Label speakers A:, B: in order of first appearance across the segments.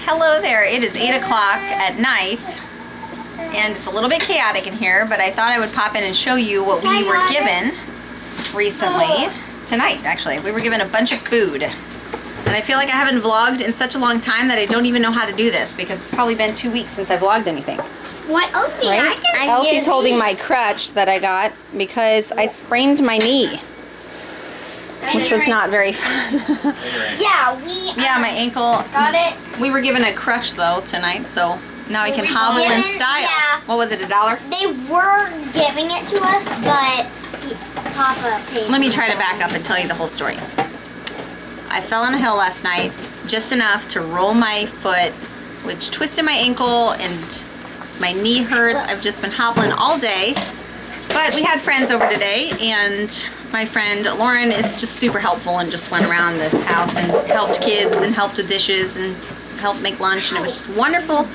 A: Hello there, it is 8 o'clock at night and it's a little bit chaotic in here, but I thought I would pop in and show you what we were given recently. Tonight, actually. We were given a bunch of food. And I feel like I haven't vlogged in such a long time that I don't even know how to do this because it's probably been 2 weeks since I vlogged anything.
B: What, Elsie?
A: Right? Elsie's holding my crutch that I got because I sprained my knee, which was not very fun.
B: Yeah,
A: my ankle.
B: Got it.
A: We were given a crutch though tonight, so now I can hobble in style.
B: Yeah.
A: What was it, $1?
B: They were giving it to us, but Papa paid.
A: Let me try to back up and tell you the whole story. I fell on a hill last night, just enough to roll my foot, which twisted my ankle and my knee hurts. I've just been hobbling all day. But we had friends over today, and my friend Lauren is just super helpful and just went around the house and helped kids and helped with dishes and helped make lunch, and it was just a wonderful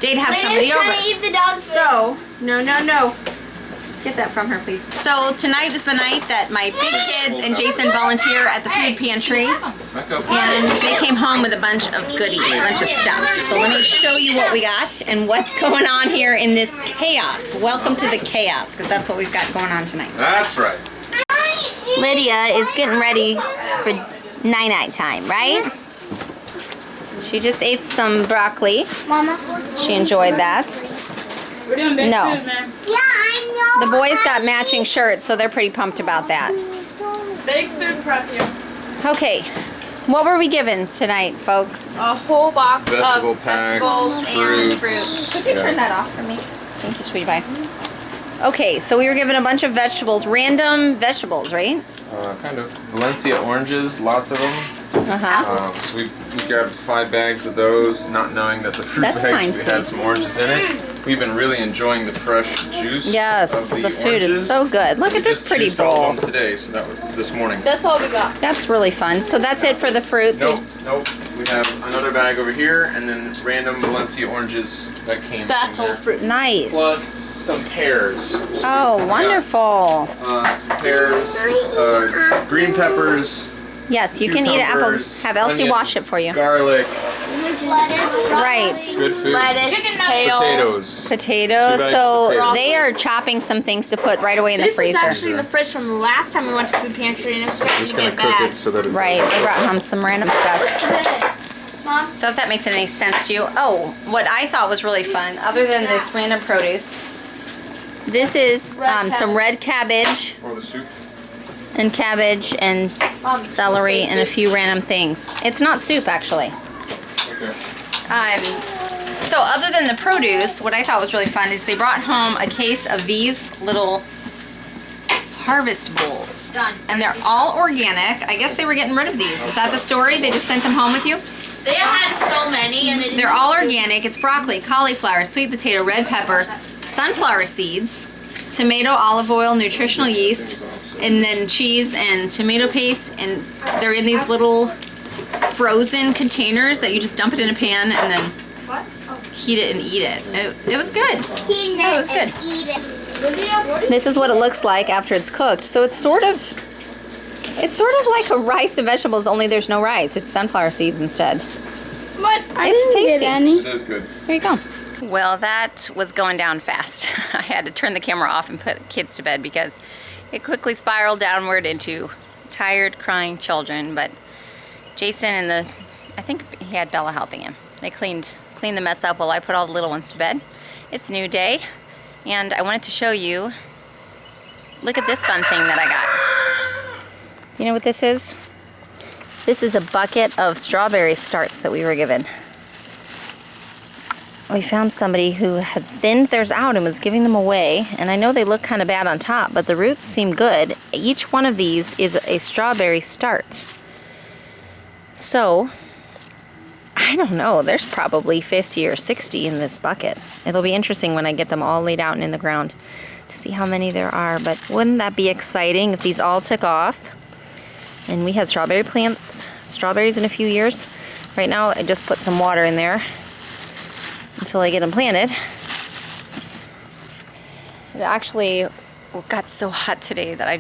A: day to have somebody over.
B: To eat the dog's
A: So, no. Get that from her, please. So tonight is the night that my big kids and Jason volunteer at the food pantry, and they came home with a bunch of goodies, a bunch of stuff. So let me show you what we got and what's going on here in this chaos. Welcome to the chaos, because that's what we've got going on tonight.
C: That's right.
A: Lydia is getting ready for night-night time, right? She just ate some broccoli.
B: Mama.
A: She enjoyed that.
D: We're doing big
A: No.
D: food, man.
B: Yeah, I know.
A: The boys got matching shirts, so they're pretty pumped about that.
D: Big food prep here.
A: Okay, what were we given tonight, folks?
D: A whole box
C: Vegetable
D: of
C: packs,
D: vegetables and
C: fruits.
D: fruit.
A: Could you turn that off for me? Thank you, sweetie pie. Okay, so we were given a bunch of vegetables, random vegetables, right?
C: Kind of. Valencia oranges, lots of them. So we grabbed 5 bags of those, not knowing that the fruit
A: That's fine,
C: bags, we had some oranges in it. We've been really enjoying the fresh juice
A: Yes,
C: of
A: the food is
C: oranges.
A: so good. Look
C: We
A: at this
C: just
A: pretty
C: juiced all
A: bowl.
C: of them today, so that was this morning.
D: That's all we got.
A: That's really fun. So that's it for the fruits.
C: Nope. We have another bag over here, and then random Valencia oranges that came
D: That's
C: from
D: all
C: there.
D: fruit.
A: Nice.
C: Plus some pears. So
A: Oh,
C: we got,
A: wonderful.
C: some pears, green peppers,
A: Yes, you can eat an apple.
C: cucumbers,
A: Have Elsie
C: onions,
A: wash it for you.
C: garlic,
A: Right.
C: good food.
D: Lettuce, kale.
C: Potatoes.
A: Potatoes.
C: 2 bags
A: So
C: of potatoes.
A: they are chopping some things to put right away in the
D: This was
A: freezer.
D: actually in the fridge from the last time we went to food pantry, and it was starting
C: Just
D: to
C: gonna
D: get
C: cook
D: bad.
C: it so that it
A: Right, they brought home some random stuff.
B: Mom.
A: So if that makes any sense to you. Oh, what I thought was really fun, other than this random produce, this is some red cabbage
C: Or the soup.
A: and cabbage and celery and a few random things. It's not soup, actually.
C: Okay.
A: So other than the produce, what I thought was really fun is they brought home a case of these little harvest bowls.
B: Done.
A: And they're all organic. I guess they were getting rid of these. Is that the story? They just sent them home with you?
D: They had so many, and
A: They're all organic. It's broccoli, cauliflower, sweet potato, red pepper, sunflower seeds, tomato, olive oil, nutritional yeast, and then cheese and tomato paste. And they're in these little frozen containers that you just dump it in a pan and then heat it and eat it. It was good.
B: It
A: was good.
B: Eat it.
A: This is what it looks like after it's cooked. So it's sort of like a rice and vegetables, only there's no rice. It's sunflower seeds instead.
D: But I
A: It's
D: didn't
A: tasty.
D: get any.
C: It is good.
A: There you go. Well, that was going down fast. I had to turn the camera off and put kids to bed because it quickly spiraled downward into tired, crying children. But Jason and I think he had Bella helping him. They cleaned the mess up while I put all the little ones to bed. It's a new day, and I wanted to show you, look at this fun thing that I got. You know what this is? This is a bucket of strawberry starts that we were given. We found somebody who had thinned theirs out and was giving them away, and I know they look kind of bad on top, but the roots seem good. Each one of these is a strawberry start. So, I don't know, there's probably 50 or 60 in this bucket. It'll be interesting when I get them all laid out and in the ground to see how many there are, but wouldn't that be exciting if these all took off? And we had strawberry plants, strawberries in a few years. Right now, I just put some water in there until I get them planted. It actually got so hot today that I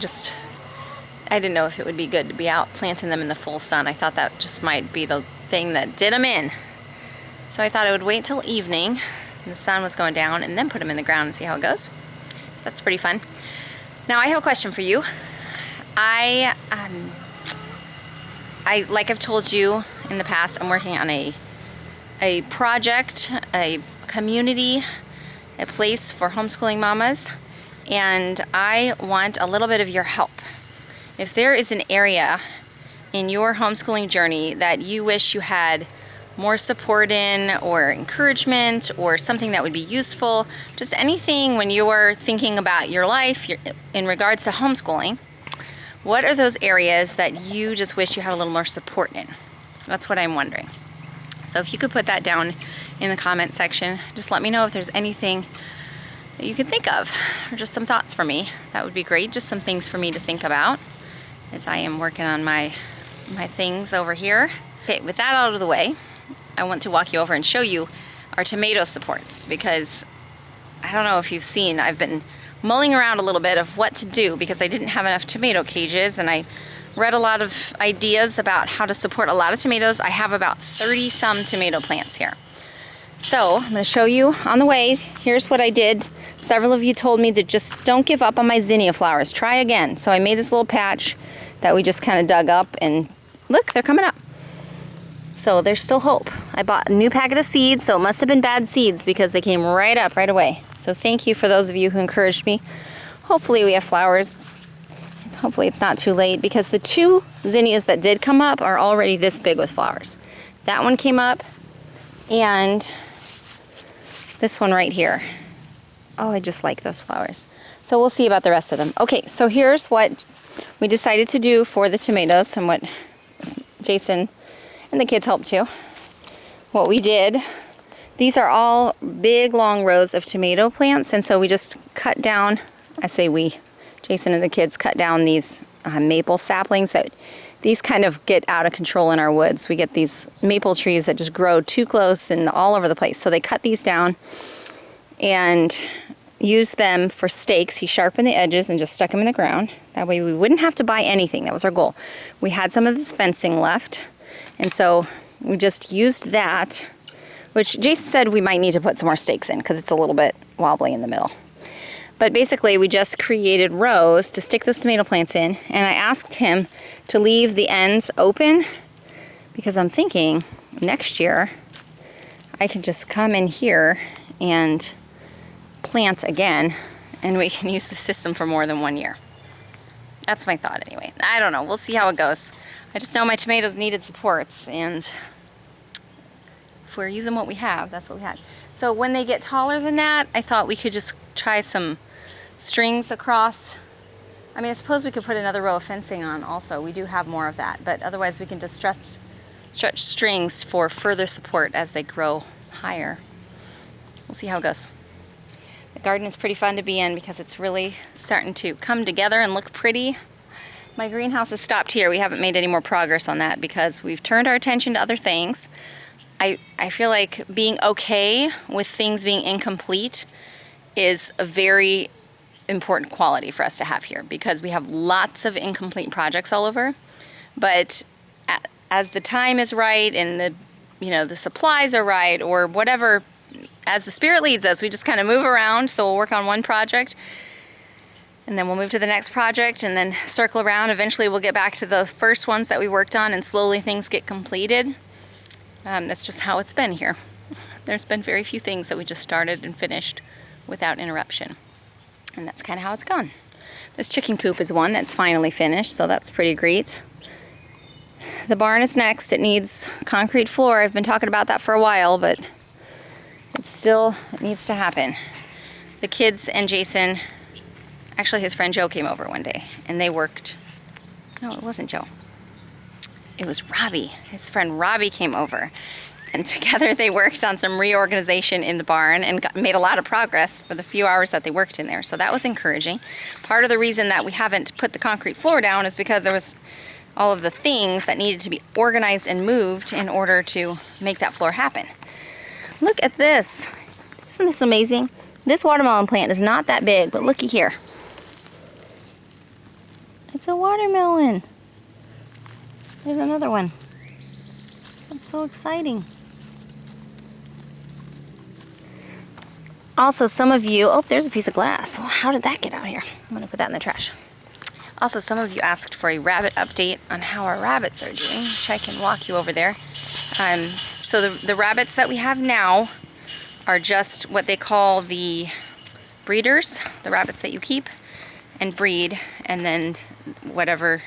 A: didn't know if it would be good to be out planting them in the full sun. I thought that just might be the thing that did them in. So I thought I would wait till evening, and the sun was going down, and then put them in the ground and see how it goes. So that's pretty fun. Now I have a question for you. Like I've told you in the past, I'm working on a project, a community, a place for homeschooling mamas, and I want a little bit of your help. If there is an area in your homeschooling journey that you wish you had more support in, or encouragement, or something that would be useful, just anything when you are thinking about your life in regards to homeschooling, what are those areas that you just wish you had a little more support in? That's what I'm wondering. So if you could put that down in the comment section, just let me know if there's anything that you can think of, or just some thoughts for me. That would be great, just some things for me to think about as I am working on my things over here. Okay, with that out of the way, I want to walk you over and show you our tomato supports, because I don't know if you've seen, I've been mulling around a little bit of what to do because I didn't have enough tomato cages, and I read a lot of ideas about how to support a lot of tomatoes. I have about 30 some tomato plants here. So I'm going to show you on the way. Here's what I did. Several of you told me to just don't give up on my zinnia flowers. Try again. So I made this little patch that we just kind of dug up, and look, they're coming up. So there's still hope. I bought a new packet of seeds, so it must have been bad seeds because they came right up right away. So thank you for those of you who encouraged me. Hopefully we have flowers. Hopefully it's not too late, because the 2 zinnias that did come up are already this big with flowers. That one came up, and this one right here. Oh, I just like those flowers. So we'll see about the rest of them. Okay, so here's what we decided to do for the tomatoes, and what Jason and the kids helped too. What we did, these are all big long rows of tomato plants, and so we just cut down, I say we, Jason and the kids cut down these maple saplings that these kind of get out of control in our woods. We get these maple trees that just grow too close and all over the place. So they cut these down and used them for stakes. He sharpened the edges and just stuck them in the ground. That way we wouldn't have to buy anything. That was our goal. We had some of this fencing left, and so we just used that, which Jason said we might need to put some more stakes in because it's a little bit wobbly in the middle. But basically we just created rows to stick those tomato plants in, and I asked him to leave the ends open because I'm thinking next year I can just come in here and plant again, and we can use the system for more than 1 year. That's my thought anyway. I don't know. We'll see how it goes. I just know my tomatoes needed supports, and if we're using what we have, that's what we had. So when they get taller than that, I thought we could just try some strings across. I mean, I suppose we could put another row of fencing on also. We do have more of that, but otherwise we can just stretch strings for further support as they grow higher. We'll see how it goes. The garden is pretty fun to be in because it's really starting to come together and look pretty. My greenhouse has stopped here. We haven't made any more progress on that because we've turned our attention to other things. I feel like being okay with things being incomplete is a very important quality for us to have here, because we have lots of incomplete projects all over. But as the time is right and the supplies are right, or whatever, as the Spirit leads us, we just kind of move around. So we'll work on one project, and then we'll move to the next project, and then circle around. Eventually we'll get back to the first ones that we worked on, and slowly things get completed. That's just how it's been here. There's been very few things that we just started and finished without interruption. And that's kind of how it's gone. This chicken coop is one that's finally finished, so that's pretty great. The barn is next. It needs concrete floor. I've been talking about that for a while, but it needs to happen. The kids and Jason, actually his friend Joe came over one day, and they worked. No, it wasn't Joe. It was Robbie. His friend Robbie came over, and together they worked on some reorganization in the barn and made a lot of progress for the few hours that they worked in there. So that was encouraging. Part of the reason that we haven't put the concrete floor down is because there was all of the things that needed to be organized and moved in order to make that floor happen. Look at this. Isn't this amazing? This watermelon plant is not that big, but looky here. It's a watermelon. There's another one. That's so exciting. Also, some of you, oh, there's a piece of glass. How did that get out here? I'm gonna put that in the trash. Also, some of you asked for a rabbit update on how our rabbits are doing, which I can walk you over there. So the rabbits that we have now are just what they call the breeders, the rabbits that you keep and breed, and then whatever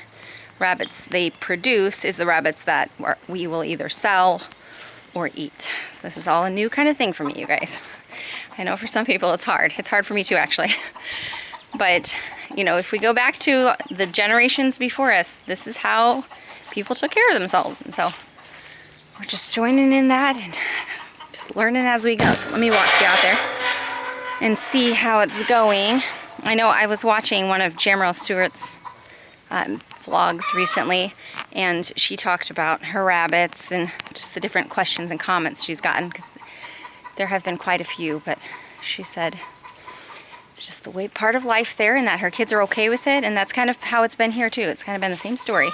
A: rabbits they produce is the rabbits that we will either sell or eat. So this is all a new kind of thing for me, you guys. I know for some people it's hard. It's hard for me too, actually. But, you know, if we go back to the generations before us, this is how people took care of themselves. And so we're just joining in that and just learning as we go. So let me walk you out there and see how it's going. I know I was watching one of Jamrell Stewart's vlogs recently, and she talked about her rabbits and just the different questions and comments she's gotten. There have been quite a few, but she said it's just the way part of life there, and that her kids are okay with it, and that's kind of how it's been here too. It's kind of been the same story.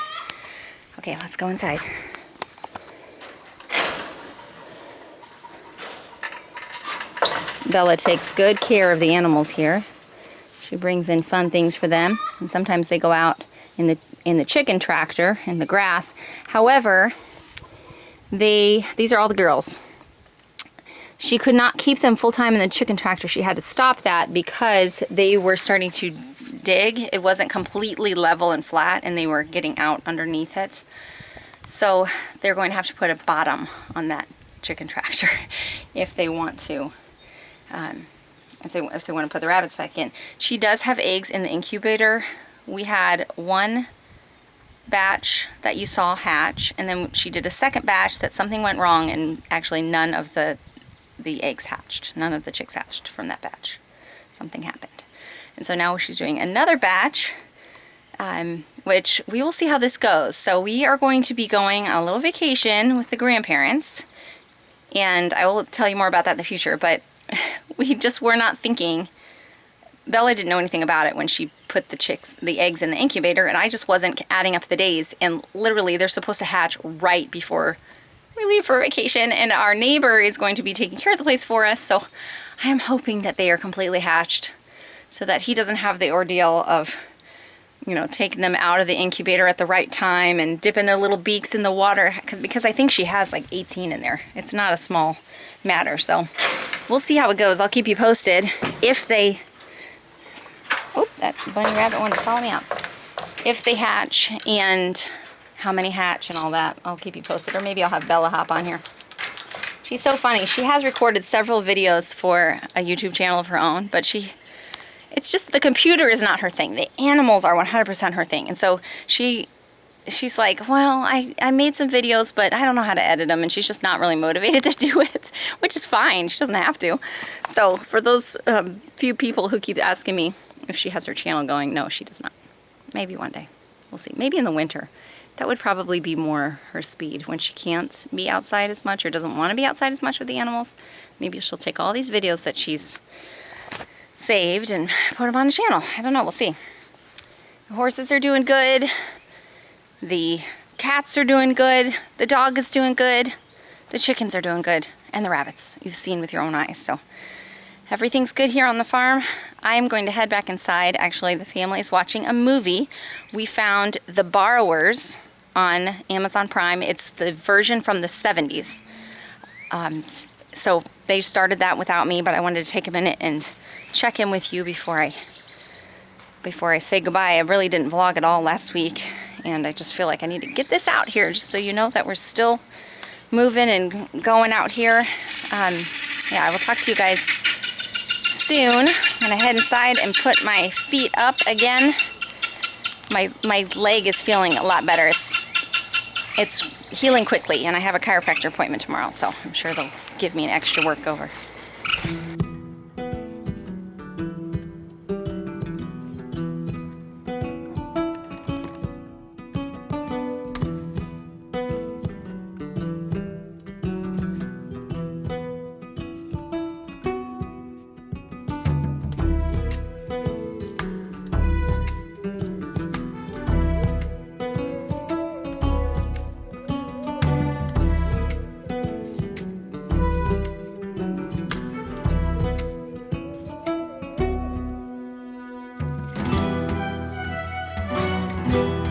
A: Okay, let's go inside. Bella takes good care of the animals here. She brings in fun things for them, and sometimes they go out in the chicken tractor in the grass. However, these are all the girls. She could not keep them full-time in the chicken tractor. She had to stop that because they were starting to dig. It wasn't completely level and flat, and they were getting out underneath it. So they're going to have to put a bottom on that chicken tractor if they want to. If they want to put the rabbits back in. She does have eggs in the incubator. We had one batch that you saw hatch, and then she did a second batch that something went wrong, and actually none of the eggs hatched. None of the chicks hatched from that batch. Something happened. And so now she's doing another batch, which we will see how this goes. So we are going to be going on a little vacation with the grandparents, and I will tell you more about that in the future, but we just were not thinking. Bella didn't know anything about it when she put the eggs in the incubator, and I just wasn't adding up the days, and literally they're supposed to hatch right before we leave for vacation, and our neighbor is going to be taking care of the place for us, so I am hoping that they are completely hatched so that he doesn't have the ordeal of, you know, taking them out of the incubator at the right time and dipping their little beaks in the water, because I think she has like 18 in there. It's not a small matter, so we'll see how it goes. I'll keep you posted if they... Oh, that bunny rabbit wanted to follow me out. If they hatch and how many hatch and all that, I'll keep you posted. Or maybe I'll have Bella hop on here. She's so funny. She has recorded several videos for a YouTube channel of her own, but it's just the computer is not her thing. The animals are 100% her thing. And so she's like, well, I made some videos, but I don't know how to edit them, and she's just not really motivated to do it, which is fine. She doesn't have to. So for those few people who keep asking me if she has her channel going, no, she does not. Maybe one day. We'll see. Maybe in the winter. That would probably be more her speed when she can't be outside as much or doesn't want to be outside as much with the animals. Maybe she'll take all these videos that she's saved and put them on the channel. I don't know. We'll see. The horses are doing good. The cats are doing good. The dog is doing good. The chickens are doing good. And the rabbits. You've seen with your own eyes. So everything's good here on the farm. I'm going to head back inside. Actually, the family is watching a movie. We found The Borrowers on Amazon Prime. It's the version from the 70s. So they started that without me, but I wanted to take a minute and check in with you before I say goodbye. I really didn't vlog at all last week, and I just feel like I need to get this out here just so you know that we're still moving and going out here. Yeah, I will talk to you guys soon. I'm gonna head inside and put my feet up again. My leg is feeling a lot better. It's healing quickly, and I have a chiropractor appointment tomorrow, so I'm sure they'll give me an extra workover. Bye.